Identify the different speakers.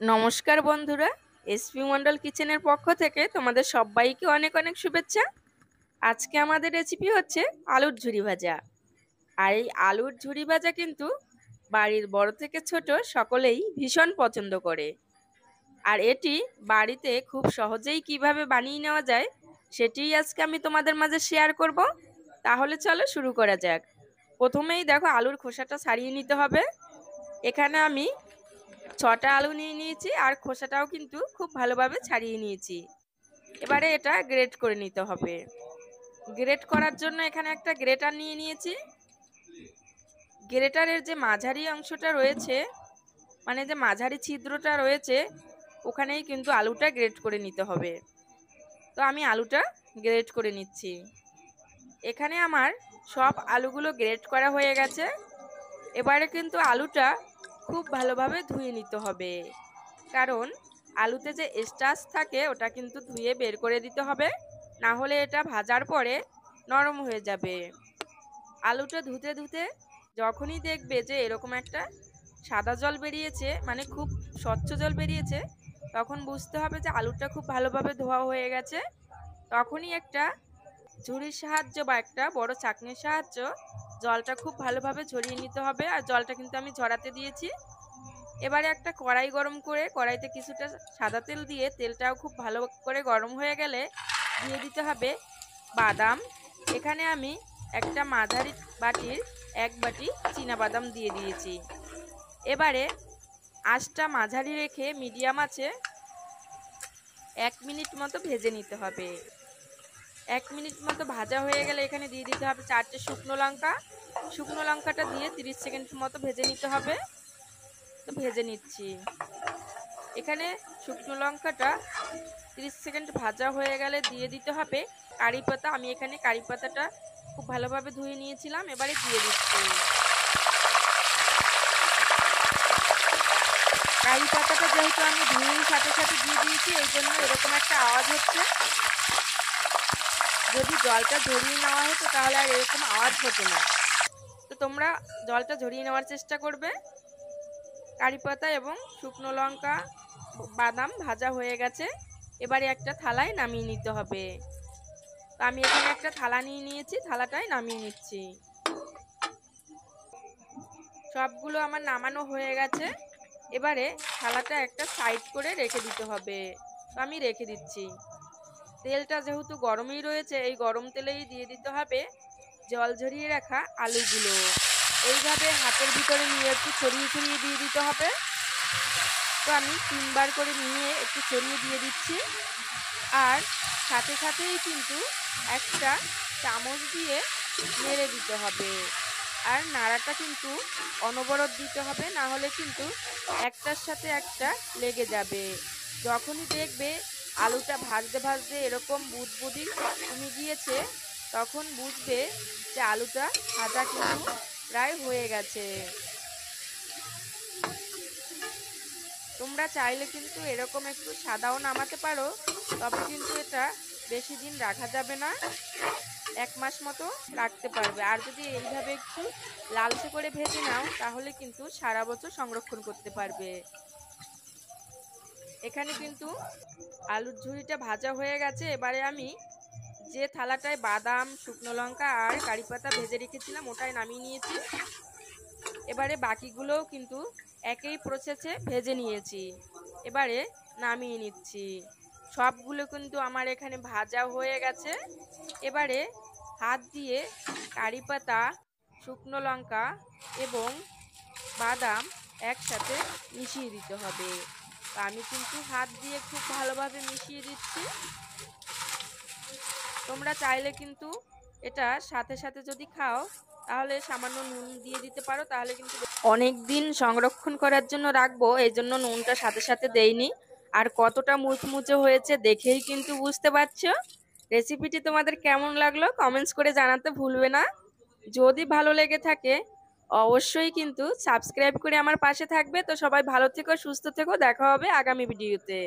Speaker 1: নমস্কার বন্ধুরা, এসপি মন্ডল কিচেনের পক্ষ থেকে তোমাদের সবাইকে অনেক অনেক শুভেচ্ছা। আজকে আমাদের রেসিপি হচ্ছে আলুর ঝুরি ভাজা। আর এই আলুর ঝুরি ভাজা কিন্তু বাড়ির বড় থেকে ছোট সকলেই ভীষণ পছন্দ করে। আর এটি বাড়িতে খুব সহজেই কিভাবে বানিয়ে নেওয়া যায় সেটিই আজকে আমি তোমাদের মাঝে শেয়ার করব। তাহলে চলো শুরু করা যাক। প্রথমেই দেখো আলুর খোসাটা ছাড়িয়ে নিতে হবে। এখানে আমি 6টা আলু নিয়ে নিয়েছি আর খোসাটাও কিন্তু খুব ভালোভাবে ছাড়িয়ে নিয়েছি। এবারে এটা গ্রেট করে নিতে হবে। গ্রেট করার জন্য এখানে একটা গ্রেটার নিয়ে নিয়েছি। গ্রেটারের যে মাঝারি অংশটা রয়েছে, মানে যে মাঝারি ছিদ্রটা রয়েছে, ওখানেই কিন্তু আলুটা গ্রেট করে নিতে হবে। তো আমি আলুটা গ্রেট করে নিচ্ছি। এখানে আমার সব আলুগুলো গ্রেট করা হয়ে গেছে। এবারে কিন্তু আলুটা খুব ভালোভাবে ধুয়ে নিতে হবে, কারণ আলুতে যে স্টার্চ থাকে ওটা কিন্তু ধুয়ে বের করে দিতে হবে, না হলে এটা ভাজার পরে নরম হয়ে যাবে। আলুটা ধুতে ধুতে যখনই দেখবে যে এরকম একটা সাদা জল বেরিয়েছে, মানে খুব স্বচ্ছ জল বেরিয়েছে, তখন বুঝতে হবে যে আলুটা খুব ভালোভাবে ধোয়া হয়ে গেছে। তখনই একটা ঝুড়ির সাহায্য বা একটা বড় ছাঁকনির সাহায্য জলটা খুব ভালোভাবে ঝরিয়ে নিতে হবে। আর জলটা কিন্তু আমি ঝরাতে দিয়েছি। এবারে একটা কড়াই গরম করে কড়াইতে কিছুটা সাদা তেল দিয়ে তেলটাও খুব ভালো করে গরম হয়ে গেলে দিয়ে দিতে হবে বাদাম। এখানে আমি একটা মাঝারি বাটির 1 বাটি বাদাম দিয়ে দিয়েছি। এবারে আঁচটা মাঝারি রেখে মিডিয়াম আছে 1 মিনিট মতো ভেজে নিতে হবে। 1 মিনিট মতো ভাজা হয়ে গেলে এখানে দিয়ে দিতে হবে 4টে শুকনো লঙ্কা। শুকনো লঙ্কাটা দিয়ে 30 সেকেন্ড মতো ভেজে নিতে হবে। তো ভেজে নিচ্ছি। এখানে শুকনো লঙ্কাটা 30 সেকেন্ড ভাজা হয়ে গেলে দিয়ে দিতে হবে কারি পাতা। আমি এখানে কারি পাতাটা খুব ভালোভাবে ধুয়ে নিয়েছিলাম, এবারে দিয়ে দিচ্ছি। কারি পাতাটা যেহেতু আমি ধুয়েই সাথে সাথে দিয়ে দিয়েছি, এই জন্য এরকম একটা আওয়াজ হচ্ছে। যদি জলটা ঝরিয়ে নেওয়া হতো তাহলে আর এরকম আওয়াজ হতো না। তো তোমরা জলটা ঝরিয়ে নেওয়ার চেষ্টা করবে। কারি পাতা এবং শুকনো লঙ্কা বাদাম ভাজা হয়ে গেছে। এবারে একটা থালায় নামিয়ে নিতে হবে। তো আমি এখানে একটা থালা নিয়ে নিয়েছি, থালাটায় নামিয়ে নিচ্ছি। সবগুলো আমার নামানো হয়ে গেছে। এবারে থালাটা একটা সাইড করে রেখে দিতে হবে। তো আমি রেখে দিচ্ছি। তেলটা যেহেতু গরমই রয়েছে, এই গরম তেলেই দিয়ে দিতে হবে জল ঝরিয়ে রাখা আলুগুলো। এইভাবে হাতের ভিতরে নিয়ে একটু ছড়িয়ে ছড়িয়ে দিয়ে দিতে হবে। তো আমি 3বার করে নিয়ে একটু ছড়িয়ে দিয়ে দিচ্ছি। আর সাথে সাথেই কিন্তু একটা চামচ দিয়ে নেড়ে দিতে হবে। আর নাড়াটা কিন্তু অনবরত দিতে হবে, না হলে কিন্তু একটার সাথে একটা লেগে যাবে। যখনই দেখবে আলুটা ভাজতে ভাজতে এরকম বুদবুদি কমে গিয়েছে, তখন বুঝবে যে আলুটা ভাজা কিন্তু প্রায় হয়ে গেছে। তোমরা চাইলে কিন্তু এরকম একটু সাদাও নামাতে পারো, তবে কিন্তু এটা বেশি দিন রাখা যাবে না, 1 মাস মতো রাখতে পারবে। আর যদি এইভাবে একটু লালচে করে ভেজে নাও তাহলে কিন্তু সারা বছর সংরক্ষণ করতে পারবে। এখানে কিন্তু আলুর ঝুড়িটা ভাজা হয়ে গেছে। এবারে আমি যে থালাটায় বাদাম শুকনো লঙ্কা আর কারি পাতা ভেজে রেখেছিলাম ওটাই নামিয়ে নিয়েছি। এবারে বাকিগুলোও কিন্তু একই প্রসেসে ভেজে নিয়েছি। এবারে নামিয়ে নিচ্ছি। সবগুলো কিন্তু আমার এখানে ভাজা হয়ে গেছে। এবারে হাত দিয়ে কারি পাতা শুকনো লঙ্কা এবং বাদাম একসাথে মিশিয়ে দিতে হবে। তো আমি কিন্তু হাত দিয়ে খুব ভালোভাবে মিশিয়ে দিচ্ছি। তোমরা চাইলে কিন্তু এটা সাথে সাথে যদি খাও তাহলে সামান্য নুন দিয়ে দিতে পারো, তাহলে কিন্তু অনেক দিন সংরক্ষণ করার জন্য রাখবো, এই জন্য নুনটা সাথে সাথে দেইনি। আর কতটা মুচমুচে হয়েছে দেখেই কিন্তু বুঝতে পারছো। রেসিপিটি তোমাদের কেমন লাগলো কমেন্টস করে জানাতে ভুলবে না। যদি ভালো লেগে থাকে অবশ্যই কিন্তু সাবস্ক্রাইব করে আমার পাশে থাকবে। তো সবাই ভালো থেকো, সুস্থ থেকো, দেখা হবে আগামী ভিডিওতে।